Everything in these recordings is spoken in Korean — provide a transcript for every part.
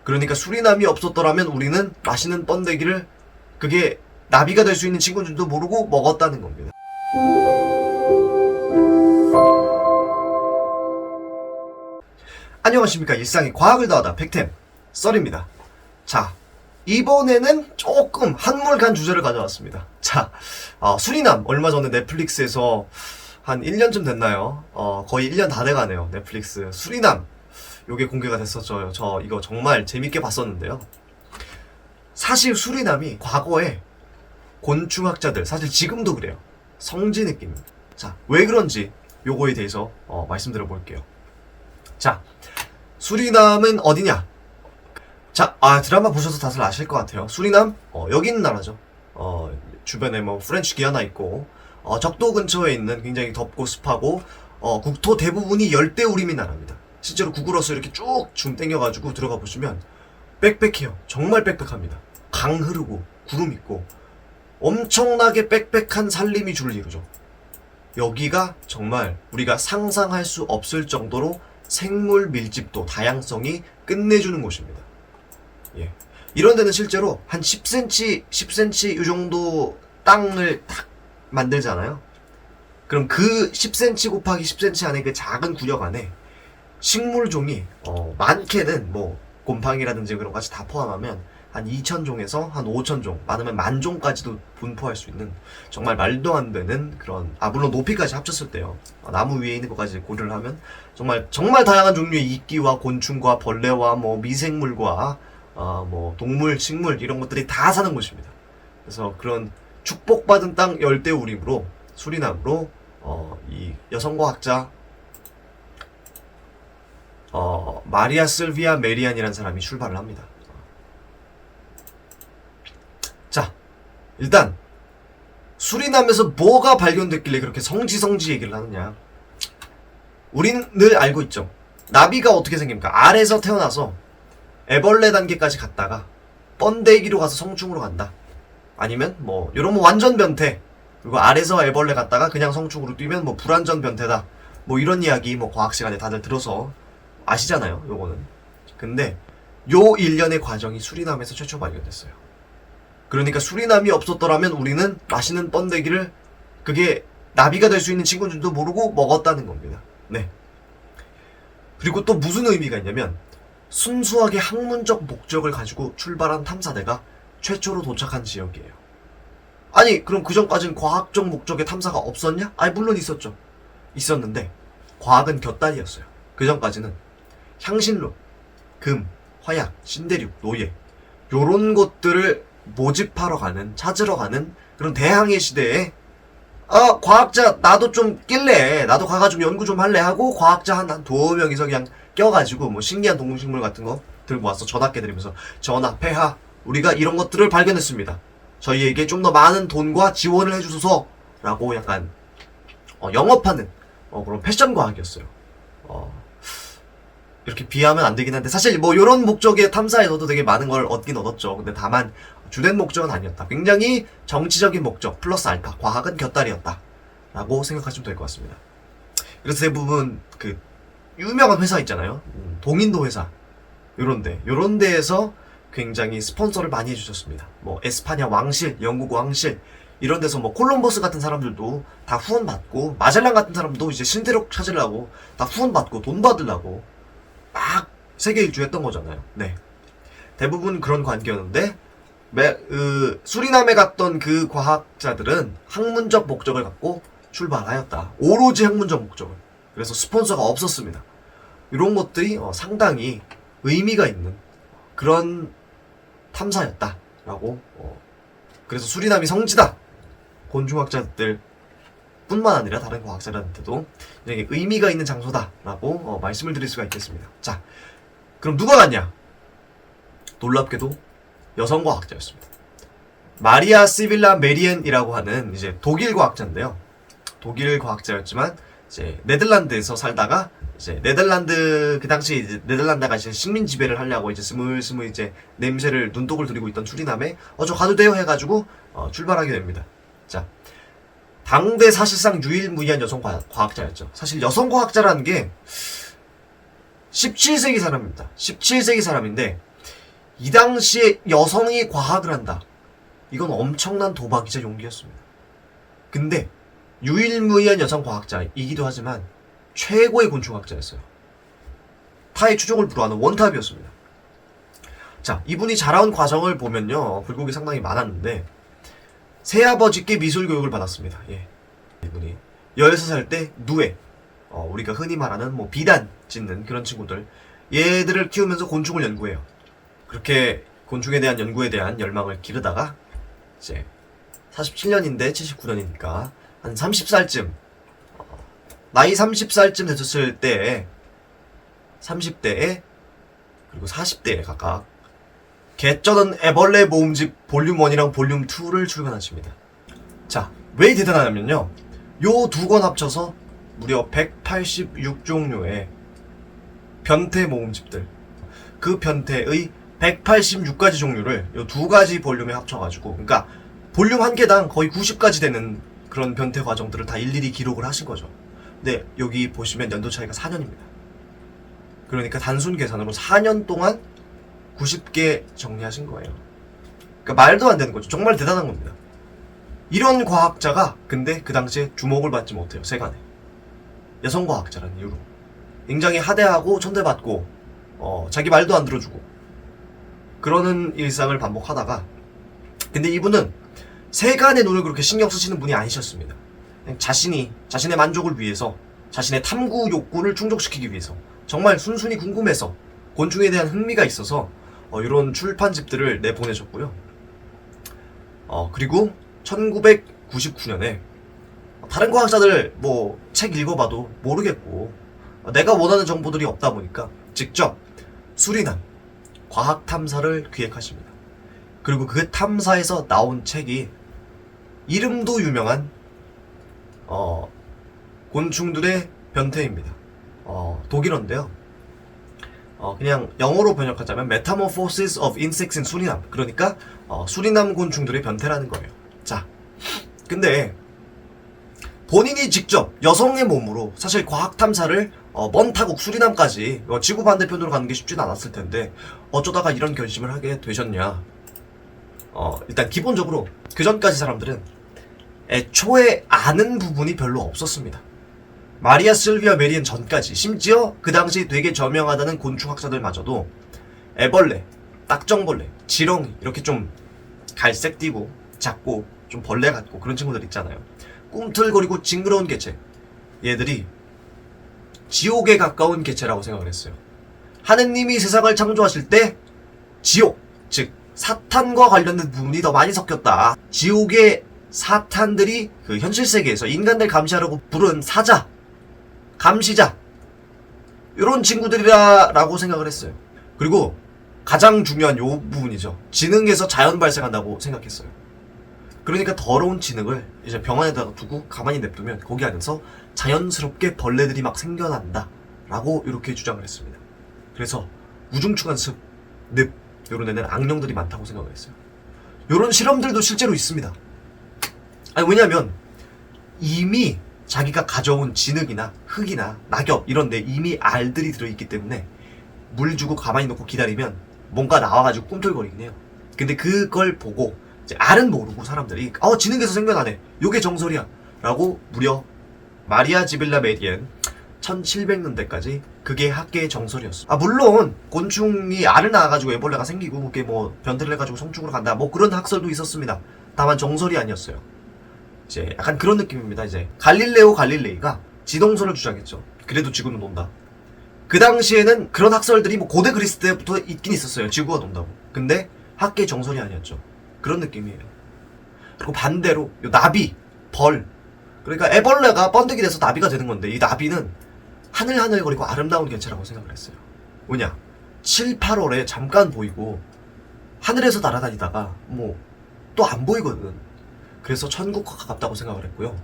그러니까 수리남이 없었더라면 우리는 맛있는 번데기를 그게 나비가 될 수 있는 친구인 줄도 모르고 먹었다는 겁니다. 안녕하십니까. 일상의 과학을 더하다 팩템 썰입니다. 자, 이번에는 조금 한물간 주제를 가져왔습니다. 자, 수리남 얼마 전에 넷플릭스에서 한 1년쯤 됐나요? 거의 1년 다 돼가네요. 넷플릭스 수리남 요게 공개가 됐었죠. 저 이거 정말 재밌게 봤었는데요. 사실 수리남이 과거에 곤충학자들, 사실 지금도 그래요. 성지 느낌입니다. 자, 왜 그런지 요거에 대해서 말씀드려 볼게요. 자, 수리남은 어디냐? 자, 드라마 보셔서 다들 아실 것 같아요. 수리남, 여기 있는 나라죠. 주변에 뭐 프렌치 기아나 있고, 적도 근처에 있는 굉장히 덥고 습하고, 국토 대부분이 열대우림인 나라입니다. 실제로 구글어서 이렇게 쭉 줌 땡겨가지고 들어가 보시면 빽빽해요. 정말 빽빽합니다. 강 흐르고 구름 있고 엄청나게 빽빽한 산림이 줄을 이루죠. 여기가 정말 우리가 상상할 수 없을 정도로 생물 밀집도, 다양성이 끝내주는 곳입니다. 예. 이런 데는 실제로 한 10cm 이 정도 땅을 딱 만들잖아요. 그럼 그 10cm 곱하기 10cm 안에 그 작은 구역 안에 식물종이 많게는 뭐 곰팡이라든지 그런 것까지 다 포함하면 한 2,000종에서 한 5,000종, 많으면 10,000종까지도 분포할 수 있는 정말 말도 안 되는 그런, 물론 높이까지 합쳤을 때요. 나무 위에 있는 것까지 고려를 하면 정말 다양한 종류의 이끼와 곤충과 벌레와 뭐 미생물과 뭐 동물, 식물 이런 것들이 다 사는 곳입니다. 그래서 그런 축복받은 땅 열대우림으로 수리남으로 이 여성과학자 마리아 실비아 메리안이라는 사람이 출발을 합니다. 자, 일단 수리남에서 뭐가 발견됐길래 그렇게 성지 얘기를 하느냐. 우리는 늘 알고 있죠. 나비가 어떻게 생깁니까? 알에서 태어나서 애벌레 단계까지 갔다가 번데기로 가서 성충으로 간다. 아니면 뭐 이런 뭐 완전 변태, 그리고 알에서 애벌레 갔다가 그냥 성충으로 뛰면 뭐 불완전 변태다. 뭐 이런 이야기 뭐 과학 시간에 다들 들어서 아시잖아요, 요거는. 근데 요 일련의 과정이 수리남에서 최초 발견됐어요. 그러니까 수리남이 없었더라면 우리는 맛있는 번데기를 그게 나비가 될 수 있는 친구인 줄도 모르고 먹었다는 겁니다. 네. 그리고 또 무슨 의미가 있냐면 순수하게 학문적 목적을 가지고 출발한 탐사대가 최초로 도착한 지역이에요. 아니, 그럼 그전까지는 과학적 목적의 탐사가 없었냐? 아니, 물론 있었죠. 있었는데 과학은 곁다리였어요. 그전까지는 향신료, 금, 화약, 신대륙, 노예 요런 것들을 모집하러 가는, 찾으러 가는 그런 대항해 시대에 과학자 나도 좀 낄래, 나도 가가지고 연구 좀 할래 하고 과학자 한 두어 명이서 그냥 껴가지고 뭐 신기한 동물식물 같은 거 들고 와서 전학계 드리면서 전하, 폐하, 우리가 이런 것들을 발견했습니다. 저희에게 좀 더 많은 돈과 지원을 해주소서 라고 약간 영업하는 그런 패션 과학이었어요. 이렇게 비하면 안 되긴 한데 사실 뭐 이런 목적의 탐사에서도 되게 많은 걸 얻긴 얻었죠. 근데 다만 주된 목적은 아니었다. 굉장히 정치적인 목적 플러스 알파, 과학은 곁다리였다 라고 생각하시면 될 것 같습니다. 그래서 대부분 그 유명한 회사 있잖아요. 동인도 회사 요런 데에서 굉장히 스폰서를 많이 해주셨습니다. 뭐 에스파냐 왕실, 영국 왕실 이런 데서 뭐 콜럼버스 같은 사람들도 다 후원 받고, 마젤란 같은 사람도 이제 신대륙 찾으려고 다 후원 받고 돈 받으려고 막 세계 일주했던 거잖아요. 네. 대부분 그런 관계였는데 수리남에 갔던 그 과학자들은 학문적 목적을 갖고 출발하였다. 오로지 학문적 목적을. 그래서 스폰서가 없었습니다. 이런 것들이 상당히 의미가 있는 그런 탐사였다라고. 그래서 수리남이 성지다. 곤충학자들 뿐만 아니라 다른 과학자들한테도 굉장히 의미가 있는 장소다라고 말씀을 드릴 수가 있겠습니다. 자, 그럼 누가 갔냐? 놀랍게도 여성 과학자였습니다. 마리아 시빌라 메리엔이라고 하는 이제 독일 과학자인데요. 독일 과학자였지만 이제 네덜란드에서 살다가 이제 네덜란드, 그 당시 이제 네덜란드가 이제 식민 지배를 하려고 이제 스물스물 이제 냄새를 눈독을 들이고 있던 수리남에 저 가도 돼요 해가지고 출발하게 됩니다. 자, 당대 사실상 유일무이한 여성 과학자였죠. 사실 여성 과학자라는 게 17세기 사람입니다. 17세기 사람인데 이 당시에 여성이 과학을 한다. 이건 엄청난 도박이자 용기였습니다. 근데 유일무이한 여성 과학자이기도 하지만 최고의 곤충학자였어요. 타의 추종을 불허하는 원탑이었습니다. 자, 이분이 자라온 과정을 보면요, 굴곡이 상당히 많았는데 새아버지께 미술 교육을 받았습니다. 예. 이분이 16살 때 누에, 우리가 흔히 말하는 뭐 비단 찢는 그런 친구들, 얘들을 키우면서 곤충을 연구해요. 그렇게 곤충에 대한 연구에 대한 열망을 기르다가 이제 47년인데 79년이니까 한 30살쯤, 나이 30살쯤 됐을 때에 30대에 그리고 40대에 각각 개쩌는 애벌레 모음집 볼륨 1이랑 볼륨 2를 출간하십니다. 자, 왜 대단하냐면요, 요 두 권 합쳐서 무려 186종류의 변태 모음집들, 그 변태의 186가지 종류를 요 두 가지 볼륨에 합쳐가지고, 그러니까 볼륨 한 개당 거의 90가지 되는 그런 변태 과정들을 다 일일이 기록을 하신 거죠. 근데 여기 보시면 연도 차이가 4년입니다. 그러니까 단순 계산으로 4년 동안 90개 정리하신 거예요. 그러니까 말도 안 되는 거죠. 정말 대단한 겁니다. 이런 과학자가 근데 그 당시에 주목을 받지 못해요. 세간에. 여성 과학자라는 이유로. 굉장히 하대하고 천대받고 자기 말도 안 들어주고 그러는 일상을 반복하다가, 근데 이분은 세간의 눈을 그렇게 신경 쓰시는 분이 아니셨습니다. 그냥 자신의 만족을 위해서, 자신의 탐구 욕구를 충족시키기 위해서, 정말 순순히 궁금해서, 곤충에 대한 흥미가 있어서 이런 출판집들을 내보내셨고요. 그리고 1999년에 다른 과학자들 뭐 책 읽어봐도 모르겠고 내가 원하는 정보들이 없다 보니까 직접 수리남 과학 탐사를 기획하십니다. 그리고 그 탐사에서 나온 책이 이름도 유명한 곤충들의 변태입니다. 독일어인데요. 그냥 영어로 번역하자면 Metamorphosis of Insects in Suriname, 그러니까 수리남 곤충들의 변태라는 거예요. 자, 근데 본인이 직접 여성의 몸으로 사실 과학 탐사를 먼 타국 수리남까지 지구 반대편으로 가는 게 쉽지는 않았을 텐데 어쩌다가 이런 결심을 하게 되셨냐. 일단 기본적으로 그 전까지 사람들은 애초에 아는 부분이 별로 없었습니다. 마리아 실비아 메리엔 전까지, 심지어 그 당시 되게 저명하다는 곤충학자들마저도 애벌레, 딱정벌레, 지렁이, 이렇게 좀 갈색 띠고 작고 좀 벌레 같고 그런 친구들 있잖아요. 꿈틀거리고 징그러운 개체, 얘들이 지옥에 가까운 개체라고 생각을 했어요. 하느님이 세상을 창조하실 때 지옥, 즉 사탄과 관련된 부분이 더 많이 섞였다. 지옥의 사탄들이 그 현실 세계에서 인간들 감시하려고 부른 사자, 감시자, 이런 친구들이라고 생각을 했어요. 그리고 가장 중요한 요 부분이죠. 지능에서 자연 발생한다고 생각했어요. 그러니까 더러운 지능을 이제 병 안에다가 두고 가만히 냅두면 거기 안에서 자연스럽게 벌레들이 막 생겨난다 라고 이렇게 주장을 했습니다. 그래서 우중충한 습, 늪, 요런 데는 악령들이 많다고 생각을 했어요. 요런 실험들도 실제로 있습니다. 아니, 왜냐면 이미 자기가 가져온 진흙이나 흙이나 낙엽 이런 데 이미 알들이 들어있기 때문에 물 주고 가만히 놓고 기다리면 뭔가 나와가지고 꿈틀거리긴 해요. 근데 그걸 보고 이제 알은 모르고 사람들이 진흙에서 생겨나네, 요게 정설이야 라고 무려 마리아 지빌라 메리엔 1700년대까지 그게 학계의 정설이었어. 물론 곤충이 알을 낳아가지고 애벌레가 생기고 그게 뭐 변태를 해가지고 성충으로 간다 뭐 그런 학설도 있었습니다. 다만 정설이 아니었어요. 이제 약간 그런 느낌입니다. 이제 갈릴레오 갈릴레이가 지동설을 주장했죠. 그래도 지구는 논다. 그 당시에는 그런 학설들이 뭐 고대 그리스 때부터 있긴 있었어요. 지구가 논다고. 근데 학계의 정설이 아니었죠. 그런 느낌이에요. 그리고 반대로 요 나비, 벌, 그러니까 애벌레가 번데기 돼서 나비가 되는 건데 이 나비는 하늘하늘거리고 아름다운 개체라고 생각을 했어요. 왜냐? 7, 8월에 잠깐 보이고 하늘에서 날아다니다가 뭐 또 안 보이거든. 그래서 천국과 가깝다고 생각을 했고요.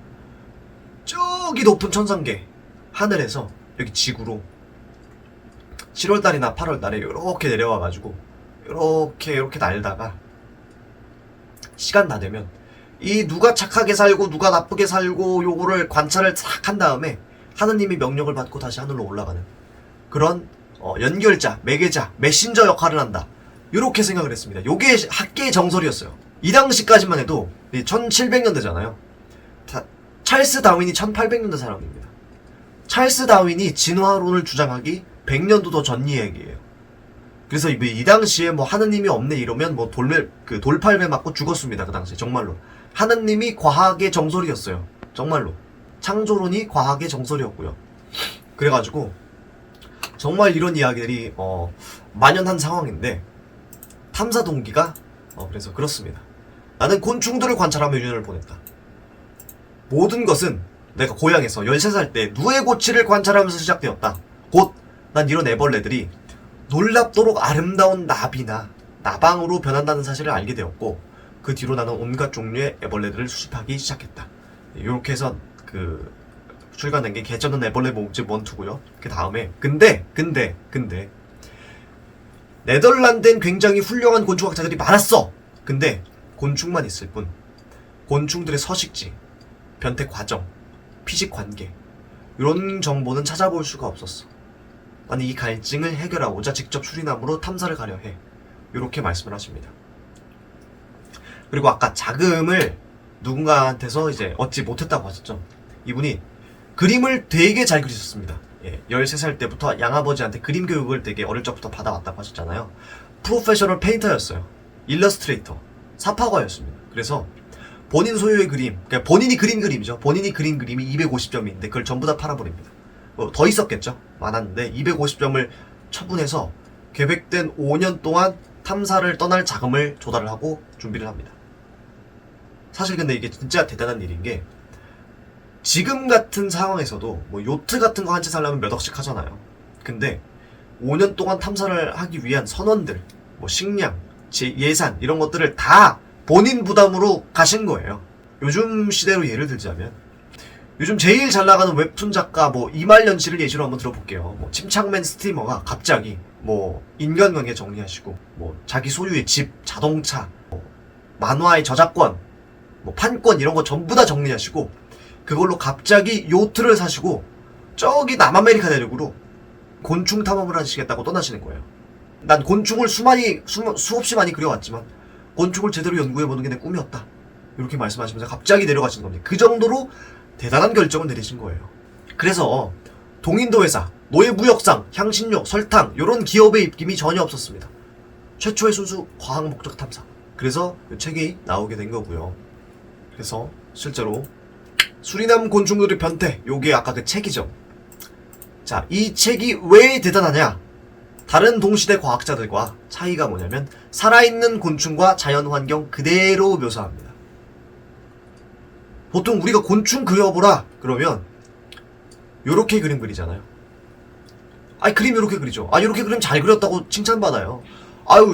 저기 높은 천상계 하늘에서 여기 지구로 7월달이나 8월달에 이렇게 내려와가지고 이렇게 날다가 시간 다 되면 이 누가 착하게 살고 누가 나쁘게 살고 요거를 관찰을 싹 한 다음에 하느님이 명령을 받고 다시 하늘로 올라가는 그런 연결자, 매개자, 메신저 역할을 한다 이렇게 생각을 했습니다. 요게 학계의 정설이었어요. 이 당시까지만 해도 1700년대잖아요. 찰스 다윈이 1800년대 사람입니다. 찰스 다윈이 진화론을 주장하기 100년도 더 전 이야기예요. 그래서 이 당시에 뭐 하느님이 없네 이러면 뭐 돌팔매 맞고 죽었습니다. 그 당시에 정말로 하느님이 과학의 정설이었어요. 정말로 창조론이 과학의 정설이었고요. 그래가지고 정말 이런 이야기들이 만연한 상황인데 탐사 동기가 그래서 그렇습니다. 나는 곤충들을 관찰하며 유년을 보냈다. 모든 것은 내가 고향에서 13살 때 누에 고치를 관찰하면서 시작되었다. 곧 난 이런 애벌레들이 놀랍도록 아름다운 나비나 나방으로 변한다는 사실을 알게 되었고 그 뒤로 나는 온갖 종류의 애벌레들을 수집하기 시작했다. 이렇게 해서 출간된 게 개쩌는 애벌레 모음집 1, 2고요. 그 다음에 근데 네덜란드엔 굉장히 훌륭한 곤충학자들이 많았어. 근데 곤충만 있을 뿐 곤충들의 서식지, 변태 과정, 피식 관계 이런 정보는 찾아볼 수가 없었어. 나는 이 갈증을 해결하고자 직접 수리남으로 탐사를 가려 해. 이렇게 말씀을 하십니다. 그리고 아까 자금을 누군가한테서 이제 얻지 못했다고 하셨죠. 이분이 그림을 되게 잘 그리셨습니다. 13살 때부터 양아버지한테 그림 교육을 되게 어릴 적부터 받아왔다고 하셨잖아요. 프로페셔널 페인터였어요. 일러스트레이터, 사파과였습니다. 그래서 본인 소유의 그림, 그러니까 본인이 그린 그림이죠. 본인이 그린 그림이 250점인데 그걸 전부 다 팔아버립니다. 더 있었겠죠. 많았는데 250점을 처분해서 계획된 5년 동안 탐사를 떠날 자금을 조달을 하고 준비를 합니다. 사실 근데 이게 진짜 대단한 일인 게 지금 같은 상황에서도 뭐 요트 같은 거 한 채 살려면 몇 억씩 하잖아요. 근데 5년 동안 탐사를 하기 위한 선원들, 뭐 식량, 예산 이런 것들을 다 본인 부담으로 가신 거예요. 요즘 시대로 예를 들자면 요즘 제일 잘 나가는 웹툰 작가 뭐 이말년 씨를 예시로 한번 들어볼게요. 뭐 침착맨 스트리머가 갑자기 뭐 인간관계 정리하시고 뭐 자기 소유의 집, 자동차, 뭐 만화의 저작권, 뭐 판권 이런 거 전부 다 정리하시고 그걸로 갑자기 요트를 사시고 저기 남아메리카 대륙으로 곤충 탐험을 하시겠다고 떠나시는 거예요. 난 곤충을 수없이 많이 그려왔지만 곤충을 제대로 연구해보는 게 내 꿈이었다. 이렇게 말씀하시면서 갑자기 내려가신 겁니다. 그 정도로 대단한 결정을 내리신 거예요. 그래서 동인도 회사, 노예무역상, 향신료, 설탕 이런 기업의 입김이 전혀 없었습니다. 최초의 순수 과학 목적 탐사. 그래서 이 책이 나오게 된 거고요. 그래서 실제로 수리남 곤충들의 변태, 요게 아까 그 책이죠. 자, 이 책이 왜 대단하냐? 다른 동시대 과학자들과 차이가 뭐냐면 살아있는 곤충과 자연환경 그대로 묘사합니다. 보통 우리가 곤충 그려보라 그러면 요렇게 그림 그리잖아요. 아니 그림 요렇게 그리죠. 요렇게 그림 잘 그렸다고 칭찬받아요.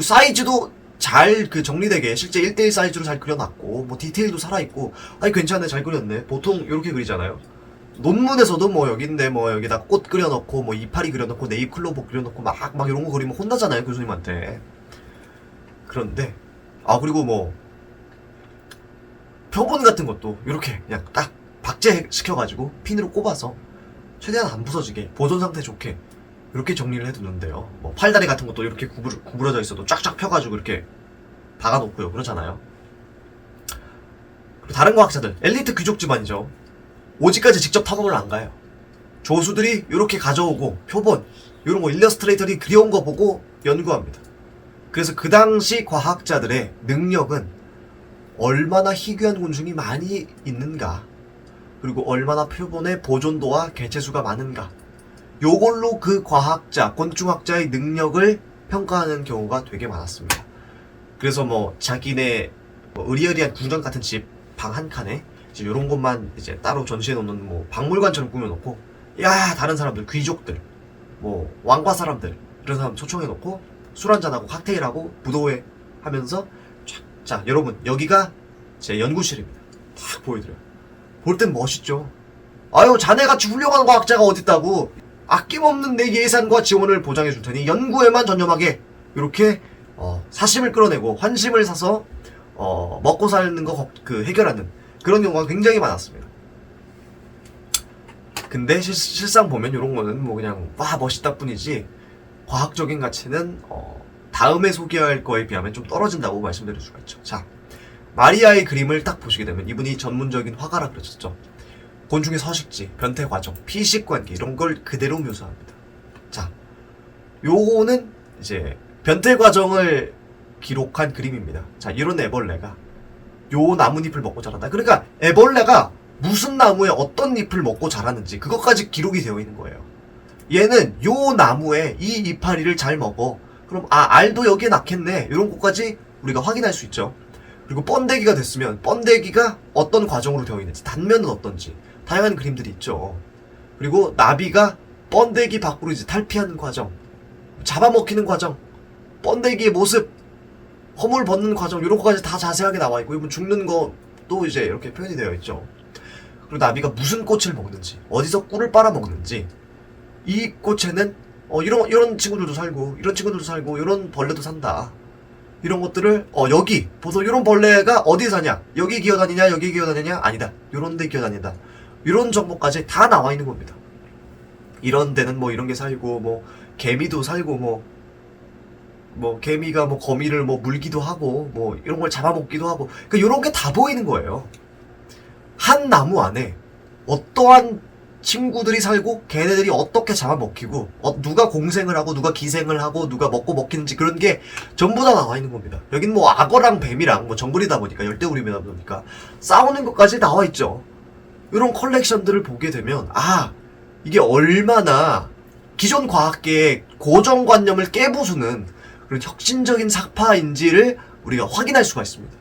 사이즈도 잘 정리되게 실제 1:1 사이즈로 잘 그려놨고 뭐 디테일도 살아있고 괜찮네 잘 그렸네. 보통 요렇게 그리잖아요. 논문에서도 뭐 여기인데 뭐 여기다 꽃 그려놓고 뭐 이파리 그려놓고 네잎클로버 그려놓고 막 이런 거 그리면 혼나잖아요 교수님한테. 그런데 그리고 뭐 표본 같은 것도 이렇게 그냥 딱 박제시켜가지고 핀으로 꼽아서 최대한 안 부서지게 보존 상태 좋게 이렇게 정리를 해두는데요. 뭐 팔다리 같은 것도 이렇게 구부러져 있어도 쫙쫙 펴가지고 이렇게 박아놓고요. 그렇잖아요. 그리고 다른 과학자들, 엘리트 귀족 집안이죠. 오지까지 직접 탐험을 안 가요. 조수들이 이렇게 가져오고 표본, 이런 거 일러스트레이터들이 그려온 거 보고 연구합니다. 그래서 그 당시 과학자들의 능력은 얼마나 희귀한 곤충이 많이 있는가, 그리고 얼마나 표본의 보존도와 개체수가 많은가, 요걸로 그 과학자, 곤충학자의 능력을 평가하는 경우가 되게 많았습니다. 그래서 뭐 자기네 의리의리한 궁전 같은 집 방 한 칸에 이제 요런 것만 이제 따로 전시해 놓는 뭐 박물관처럼 꾸며놓고, 다른 사람들, 귀족들, 뭐 왕과 사람들 이런 사람 초청해 놓고 술 한잔하고 칵테일하고 부도회 하면서 자 여러분 여기가 제 연구실입니다. 딱 보여드려요. 볼 땐 멋있죠. 자네같이 훌륭한 과학자가 어딨다고, 아낌없는 내 예산과 지원을 보장해 줄 테니 연구에만 전념하게, 이렇게 사심을 끌어내고 환심을 사서 먹고 사는 거 해결하는 그런 경우가 굉장히 많았습니다. 근데 실상 보면 이런 거는 뭐 그냥 멋있다 뿐이지 과학적인 가치는 다음에 소개할 거에 비하면 좀 떨어진다고 말씀드릴 수가 있죠. 자, 마리아의 그림을 딱 보시게 되면 이분이 전문적인 화가라 그러셨죠. 곤충의 서식지, 변태 과정, 피식 관계 이런 걸 그대로 묘사합니다. 자, 요거는 이제 변태 과정을 기록한 그림입니다. 자, 이런 애벌레가 요 나뭇잎을 먹고 자란다. 그러니까 애벌레가 무슨 나무에 어떤 잎을 먹고 자라는지 그것까지 기록이 되어 있는 거예요. 얘는 요 나무에 이 이파리를 잘 먹어. 그럼 알도 여기에 낳겠네. 이런 것까지 우리가 확인할 수 있죠. 그리고 번데기가 됐으면 번데기가 어떤 과정으로 되어 있는지, 단면은 어떤지 다양한 그림들이 있죠. 그리고 나비가 번데기 밖으로 이제 탈피하는 과정, 잡아먹히는 과정, 번데기의 모습, 허물 벗는 과정 이런 것까지 다 자세하게 나와 있고, 이분 죽는 것도 이제 이렇게 표현이 되어 있죠. 그리고 나비가 무슨 꽃을 먹는지, 어디서 꿀을 빨아먹는지, 이 꽃에는 이런 친구들도 살고 이런 친구들도 살고 이런 벌레도 산다. 이런 것들을 여기 보통 이런 벌레가 어디에 사냐, 여기 기어다니냐, 여기 기어다니냐, 아니다, 이런 데 기어다닌다, 이런 정보까지 다 나와 있는 겁니다. 이런 데는 뭐 이런 게 살고, 뭐 개미도 살고, 뭐 개미가 뭐 거미를 뭐 물기도 하고, 뭐 이런 걸 잡아먹기도 하고, 그러니까 이런 게 다 보이는 거예요. 한 나무 안에 어떠한 친구들이 살고 걔네들이 어떻게 잡아먹히고, 누가 공생을 하고 누가 기생을 하고 누가 먹고 먹히는지, 그런 게 전부 다 나와 있는 겁니다. 여긴 뭐 악어랑 뱀이랑 뭐 정글이다 보니까, 열대우림이다 보니까 싸우는 것까지 나와 있죠. 이런 컬렉션들을 보게 되면 이게 얼마나 기존 과학계의 고정관념을 깨부수는 그런 혁신적인 삭파인지를 우리가 확인할 수가 있습니다.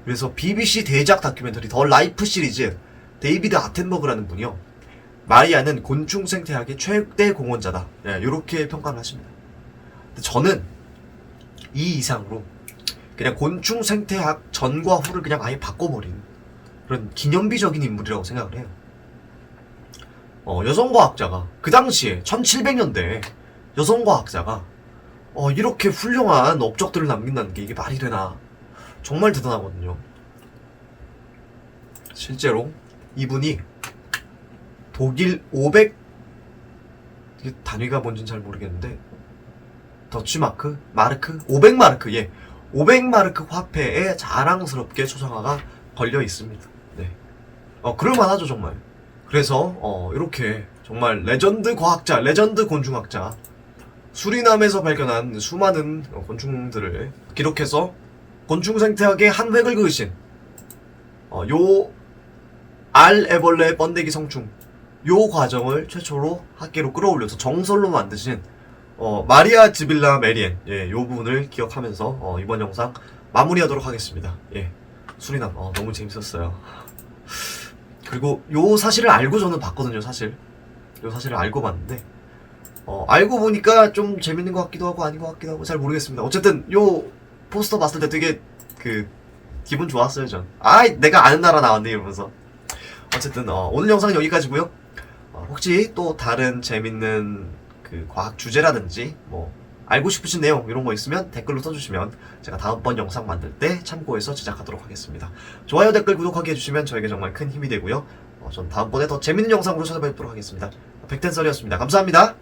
그래서 BBC 대작 다큐멘터리 더 라이프 시리즈, 데이비드 아텐버그라는 분이요, 마리아는 곤충 생태학의 최대 공헌자다, 이렇게 평가를 하십니다. 근데 저는 이 이상으로 그냥 곤충 생태학 전과 후를 그냥 아예 바꿔버린 그런 기념비적인 인물이라고 생각을 해요. 여성과학자가 그 당시에 1700년대에 여성과학자가 이렇게 훌륭한 업적들을 남긴다는 게 이게 말이 되나, 정말 대단하거든요. 실제로 이분이 독일 500, 이게 단위가 뭔지는 잘 모르겠는데, 더치마크? 마르크? 500마르크, 500마르크 화폐에 자랑스럽게 초상화가 걸려 있습니다. 네. 그럴만하죠, 정말. 그래서, 이렇게, 정말 레전드 과학자, 레전드 곤충학자, 수리남에서 발견한 수많은 곤충들을 기록해서 곤충 생태학의 한 획을 그으신, 요, 애벌레 번데기 성충, 요 과정을 최초로 학계로 끌어올려서 정설로 만드신, 마리아 지빌라 메리엔, 요 부분을 기억하면서, 이번 영상 마무리하도록 하겠습니다. 수리남, 너무 재밌었어요. 그리고 요 사실을 알고 저는 봤거든요, 사실. 요 사실을 알고 봤는데, 알고 보니까 좀 재밌는 것 같기도 하고 아닌 것 같기도 하고 잘 모르겠습니다. 어쨌든 요 포스터 봤을 때 되게 기분 좋았어요, 전. 내가 아는 나라 나왔네, 이러면서. 어쨌든 오늘 영상은 여기까지고요. 혹시 또 다른 재밌는 과학 주제라든지 뭐 알고 싶으신 내용 이런 거 있으면 댓글로 써주시면 제가 다음번 영상 만들 때 참고해서 제작하도록 하겠습니다. 좋아요, 댓글, 구독하기 해주시면 저에게 정말 큰 힘이 되고요. 전 다음번에 더 재밌는 영상으로 찾아뵙도록 하겠습니다. 백텐썰이었습니다. 감사합니다.